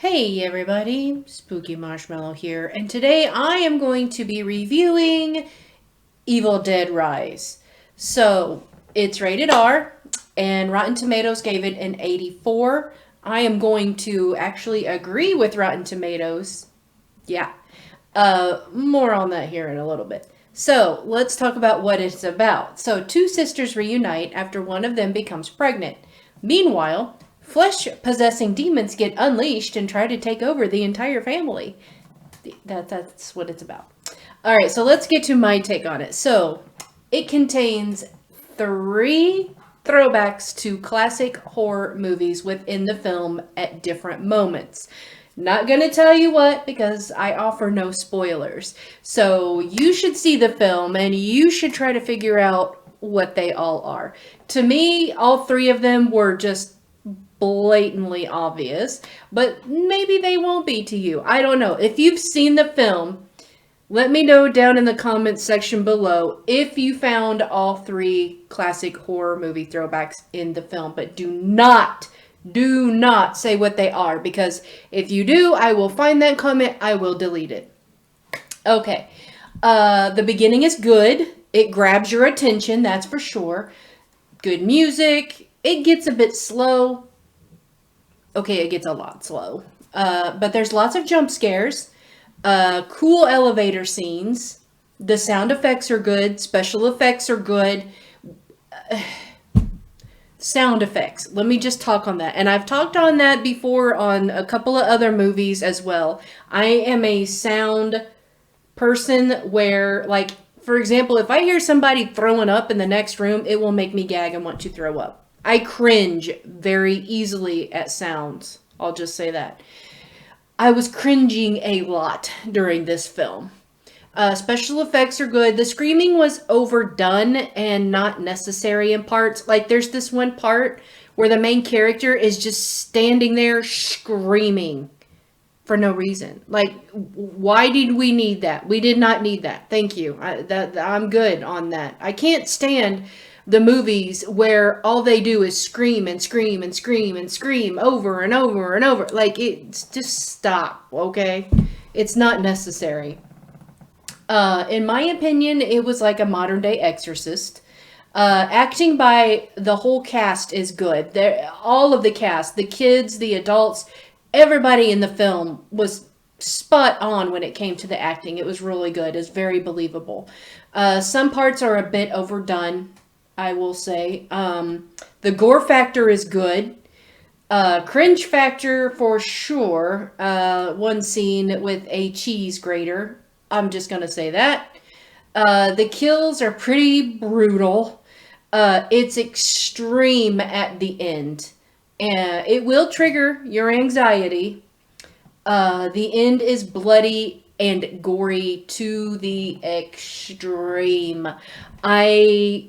Hey everybody, Spooky Marshmallow here, and today I am going to be reviewing Evil Dead Rise. So, it's rated R, and Rotten Tomatoes gave it an 84. I am going to actually agree with Rotten Tomatoes. Yeah. More on that here in a little bit. So, let's talk about what it's about. So, two sisters reunite after one of them becomes pregnant. Meanwhile, flesh possessing demons get unleashed and try to take over the entire family. That's what it's about. All right, so let's get to my take on it. So, it contains three throwbacks to classic horror movies within the film at different moments. Not gonna tell you what because I offer no spoilers. So you should see the film and you should try to figure out what they all are. To me, all three of them were just blatantly obvious, but maybe they won't be to you. I don't know. If you've seen the film, let me know down in the comments section below if you found all three classic horror movie throwbacks in the film, but do not say what they are, because if you do, I will find that comment, I will delete it. Okay. The beginning is good. It grabs your attention, that's for sure. Good music. It gets a bit slow. Okay, it gets a lot slow. But there's lots of jump scares. Cool elevator scenes. The sound effects are good. Special effects are good. Sound effects. Let me just talk on that. And I've talked on that before on a couple of other movies as well. I am a sound person where, like, for example, if I hear somebody throwing up in the next room, it will make me gag and want to throw up. I cringe very easily at sounds. I'll just say that. I was cringing a lot during this film. Special effects are good. The screaming was overdone and not necessary in parts. Like, there's this one part where the main character is just standing there screaming for no reason. Like, why did we need that? We did not need that. Thank you. I'm good on that. I can't stand the movies where all they do is scream and scream and scream and scream over and over and over. Like, it's just stop, okay? It's not necessary. In my opinion, it was like a modern day Exorcist. Acting by the whole cast is good. All of the cast, the kids, the adults, everybody in the film was spot on when it came to the acting. It was really good. It's very believable. Some parts are a bit overdone, I will say. The gore factor is good. Cringe factor for sure. One scene with a cheese grater. I'm just gonna say that. The kills are pretty brutal. It's extreme at the end. And it will trigger your anxiety. The end is bloody and gory to the extreme. I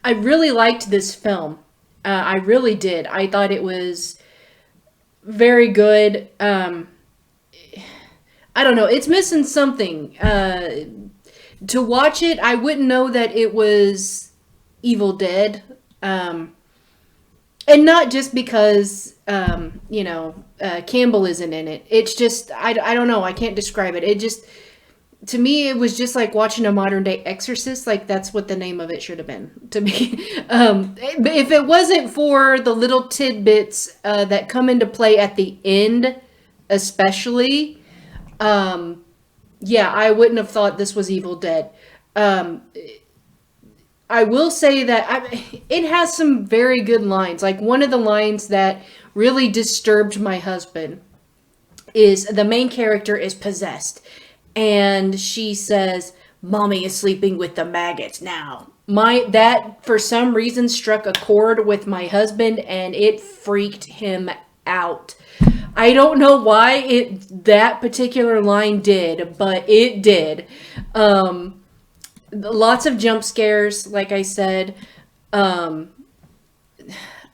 I really liked this film. I really did. I thought it was very good. I don't know. It's missing something. To watch it, I wouldn't know that it was Evil Dead. And not just because, Campbell isn't in it. It's just, I don't know. I can't describe it. It just, to me, it was just like watching a modern day Exorcist. Like, that's what the name of it should have been to me. If it wasn't for the little tidbits that come into play at the end, especially, yeah, I wouldn't have thought this was Evil Dead. Um, I will say that it has some very good lines. Like, one of the lines that really disturbed my husband is the main character is possessed, and she says, "Mommy is sleeping with the maggots now." My that for some reason struck a chord with my husband, and it freaked him out. I don't know why it that particular line did, but it did. Lots of jump scares, like I said. Um,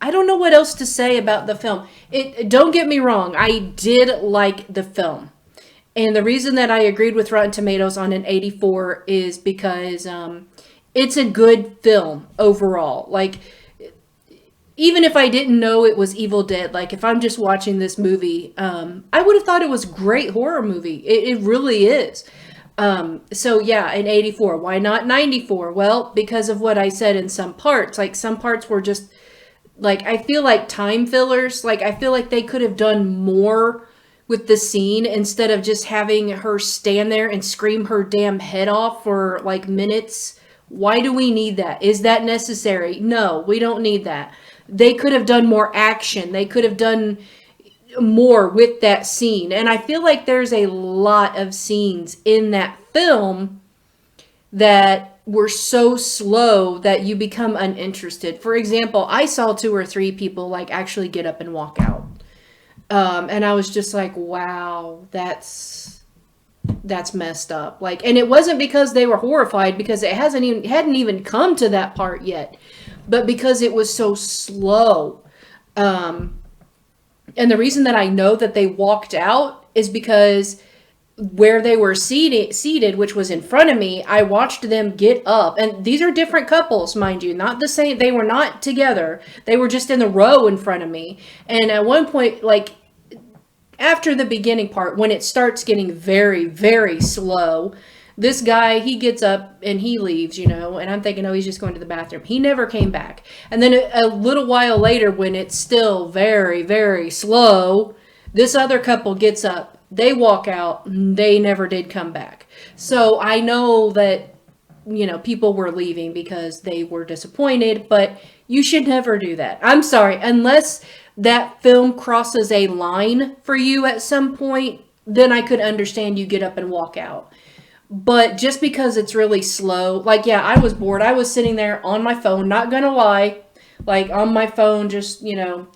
I don't know what else to say about the film. It don't get me wrong, I did like the film. And the reason that I agreed with Rotten Tomatoes on an 84 is because it's a good film overall. Like, even if I didn't know it was Evil Dead, like if I'm just watching this movie, I would have thought it was a great horror movie. It really is. So yeah, in 84, why not 94? Well, because of what I said in some parts. Like some parts were just like, I feel like time fillers. Like I feel like they could have done more with the scene instead of just having her stand there and scream her damn head off for like minutes. Why do we need that? Is that necessary? No, we don't need that. They could have done more action. They could have done more with that scene. And I feel like there's a lot of scenes in that film that were so slow that you become uninterested. For example, I saw 2 or 3 people like actually get up and walk out. And I was just like, wow, that's messed up. Like, and it wasn't because they were horrified, because it hadn't even come to that part yet, but because it was so slow. And the reason that I know that they walked out is because where they were seated, which was in front of me, I watched them get up. And these are different couples, mind you, not the same. They were not together. They were just in the row in front of me. And at one point, like after the beginning part, when it starts getting very, very slow, this guy, he gets up and he leaves, and I'm thinking, oh, he's just going to the bathroom. He never came back. And then a little while later, when it's still very, very slow, this other couple gets up. They walk out. They never did come back. So I know that, people were leaving because they were disappointed, but you should never do that. I'm sorry. Unless that film crosses a line for you at some point, then I could understand you get up and walk out. But just because it's really slow, like, yeah, I was bored. I was sitting there on my phone, not gonna lie, like on my phone, just,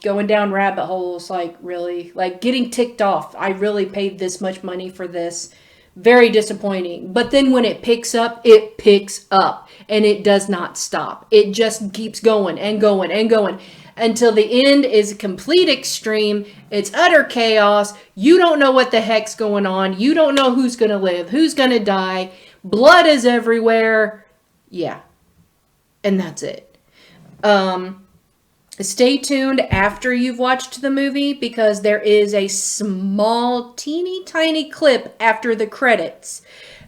going down rabbit holes, like really, like getting ticked off. I really paid this much money for this. Very disappointing. But then when it picks up, and it does not stop. It just keeps going and going and going until the end is a complete extreme. It's utter chaos. You don't know what the heck's going on. You don't know who's going to live, who's going to die. Blood is everywhere. Yeah. And that's it. Stay tuned after you've watched the movie, because there is a small, teeny tiny clip after the credits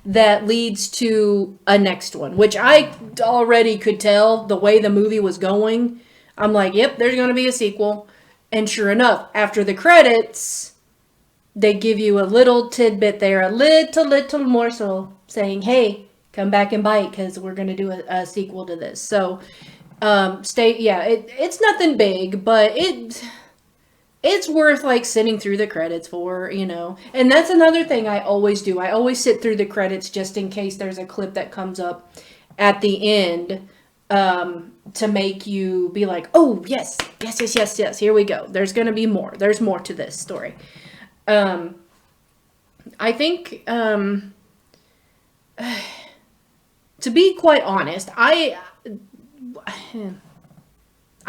that leads to a next one, which I already could tell the way the movie was going. I'm like, yep, there's going to be a sequel. And sure enough, after the credits, they give you a little tidbit there, a little morsel saying, hey, come back and bite, because we're going to do a sequel to this. So, it's nothing big, but it's worth like sitting through the credits for, And that's another thing I always do. I always sit through the credits just in case there's a clip that comes up at the end, to make you be like, oh, yes, here we go. There's going to be more. There's more to this story. I think, to be quite honest, I'm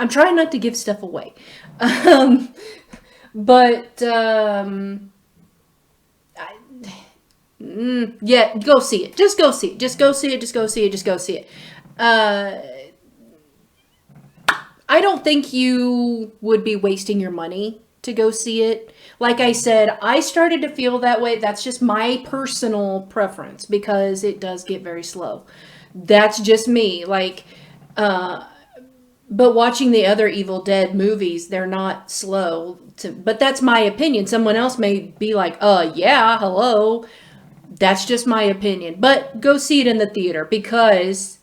trying not to give stuff away. Yeah, go see it. Just go see it. Just go see it. Just go see it. Just go see it. I don't think you would be wasting your money to go see it. Like I said, I started to feel that way. That's just my personal preference, because it does get very slow. That's just me. Like, but watching the other Evil Dead movies, they're not slow. But that's my opinion. Someone else may be like, yeah, hello. That's just my opinion. But go see it in the theater, because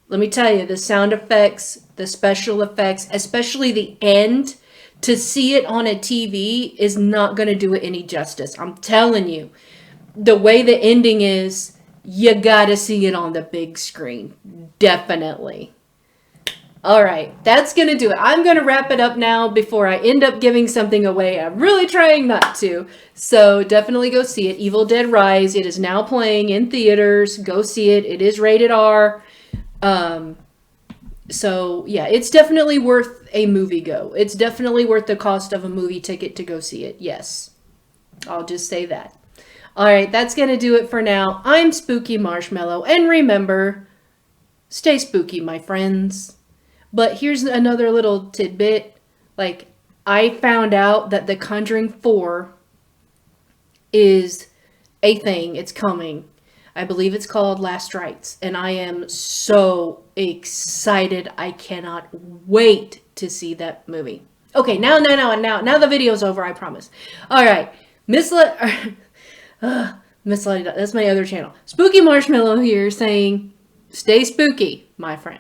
let me tell you, the sound effects, the special effects, especially the end, to see it on a TV is not going to do it any justice. I'm telling you. The way the ending is, you got to see it on the big screen. Definitely. All right, that's going to do it. I'm going to wrap it up now before I end up giving something away. I'm really trying not to. So definitely go see it. Evil Dead Rise. It is now playing in theaters. Go see it. It is rated R. So yeah, it's definitely worth a movie go. It's definitely worth the cost of a movie ticket to go see it. Yes. I'll just say that. All right, that's going to do it for now. I'm Spooky Marshmallow. And remember, stay spooky, my friends. But here's another little tidbit. Like, I found out that The Conjuring 4 is a thing. It's coming. I believe it's called Last Rites. And I am so excited. I cannot wait to see that movie. Okay, now the video's over, I promise. All right. Miss Letty, that's my other channel. Spooky Marshmallow here saying, stay spooky, my friend.